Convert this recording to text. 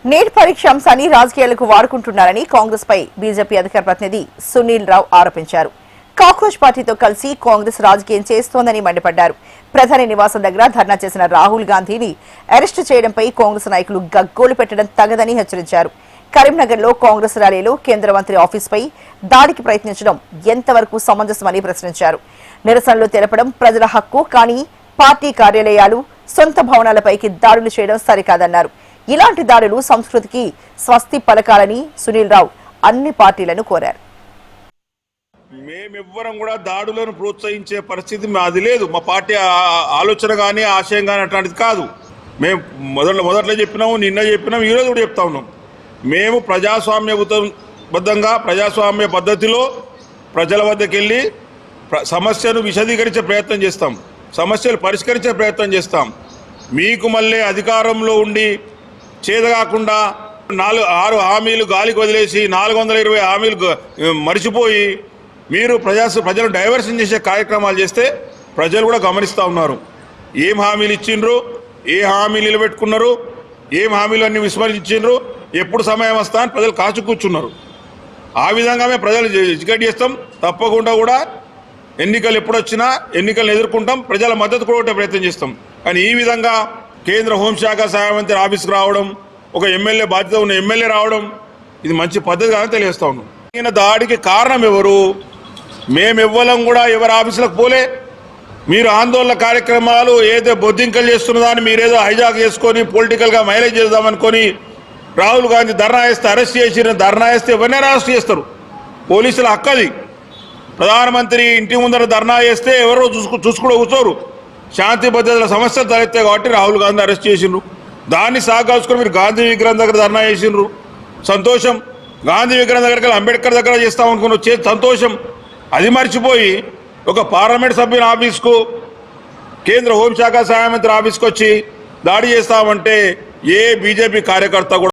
Neat పరీక్ష అంశాన్ని రాజకీయాలకు వాడుకుంటున్నారని కాంగ్రెస్ పై బీజేపీ అధికార ప్రతినిధి సునీల్ రావు ఆరోపించారు. కాక్రోచ్ పార్టీతో కలిసి కాంగ్రెస్ రాజకీయం చేస్తోందని మండిపడ్డారు. ప్రధాని నివాసం దగ్గర ధర్నా చేసిన రాహుల్ గాంధీని అరెస్టు చేయడంపై కాంగ్రెస్ నాయకులు గగ్గోలు పెట్టడం తగదని హెచ్చరించారు. కరీంనగర్లో కాంగ్రెస్ ర్యాలీలో కేంద్ర మంత్రి ఆఫీసుపై దాడికి ప్రయత్నించడం ఎంతవరకు సమంజసమని ప్రశ్నించారు. నిరసనలు తెలపడం ప్రజల హక్కు, కానీ పార్టీ కార్యాలయాలు, సొంత భవనాలపైకి దాడులు చేయడం సరికాదన్నారు. ఇలాంటి దాడులు సంస్కృతికి స్వస్తి పలకాలని సునీల్ రావు అన్ని పార్టీలను కోరారు. మేమెవ్వరం కూడా దాడులను ప్రోత్సహించే పరిస్థితి మాది లేదు. మా పార్టీ ఆలోచన కానీ ఆశయం కానీ అట్లాంటిది కాదు. మేము మొదట్లో చెప్పినాము, నిన్న చెప్పినాము, ఈరోజు కూడా చెప్తా ఉన్నాం. మేము ప్రజాస్వామ్యబద్ధంగా ప్రజాస్వామ్య పద్ధతిలో ప్రజల వద్దకు వెళ్ళి సమస్యను విశదీకరించే ప్రయత్నం చేస్తాం, సమస్యలు పరిష్కరించే ప్రయత్నం చేస్తాం. మీకు మళ్ళీ అధికారంలో ఉండి చేదగాకుండా 6 హామీలు గాలికి వదిలేసి 420 హామీలు మరిచిపోయి మీరు ప్రజలు డైవర్షన్ చేసే కార్యక్రమాలు చేస్తే ప్రజలు కూడా గమనిస్తూ ఉన్నారు. ఏం హామీలు ఇచ్చిండ్రు, ఏ హామీలు నిలబెట్టుకున్నారు, ఏం హామీలు అన్ని విస్మరించిండ్రు, ఎప్పుడు సమయం వస్తా అని ప్రజలు కాచు కూర్చున్నారు. ఆ విధంగా మేము ప్రజలు ఎడ్యుకేట్ చేస్తాం. తప్పకుండా కూడా ఎన్నికలు ఎప్పుడొచ్చినా ఎన్నికలను ఎదుర్కొంటాం, ప్రజల మద్దతు కూడా ప్రయత్నం చేస్తాం. కానీ ఈ విధంగా కేంద్ర హోంశాఖ సహాయ మంత్రి ఆఫీస్కి రావడం, ఒక ఎమ్మెల్యే బాధ్యత ఉన్న ఎమ్మెల్యే రావడం, ఇది మంచి పద్ధతి కాదని తెలియజేస్తా ఉన్నాం. ఈయన దాడికి కారణం ఎవరు? మేమెవ్వలం కూడా ఎవరి ఆఫీసులకు పోలే. మీరు ఆందోళన కార్యక్రమాలు ఏదో బొద్దింకలు చేస్తున్నదాన్ని మీరేదో హైజాక్ చేసుకొని పొలిటికల్గా మైలేజ్ చేద్దామనుకొని రాహుల్ గాంధీ ధర్నా వేస్తే అరెస్ట్ చేసిన, ధర్నా వేస్తే ఎవరినైనా అరెస్ట్ చేస్తారు. పోలీసుల హక్కది. ప్రధానమంత్రి ఇంటి ముందర ధర్నా చేస్తే ఎవరో చూసుకుంటూ కూర్చోరు. శాంతి భద్రతల సమస్యలు తలెత్తాయి కాబట్టి రాహుల్ గాంధీ అరెస్ట్ చేసిండ్రు. దాన్ని సాగాల్చుకొని మీరు గాంధీ విగ్రహం దగ్గర ధర్నా చేసిండ్రు, సంతోషం. గాంధీ విగ్రహం దగ్గర అంబేద్కర్ దగ్గర చేస్తామనుకుని వచ్చే సంతోషం. అది మర్చిపోయి ఒక పార్లమెంట్ సభ్యుని ఆఫీస్కు, కేంద్ర హోంశాఖ సహాయ మంత్రి ఆఫీస్కి వచ్చి దాడి చేస్తామంటే ఏ బీజేపీ కార్యకర్త కూడా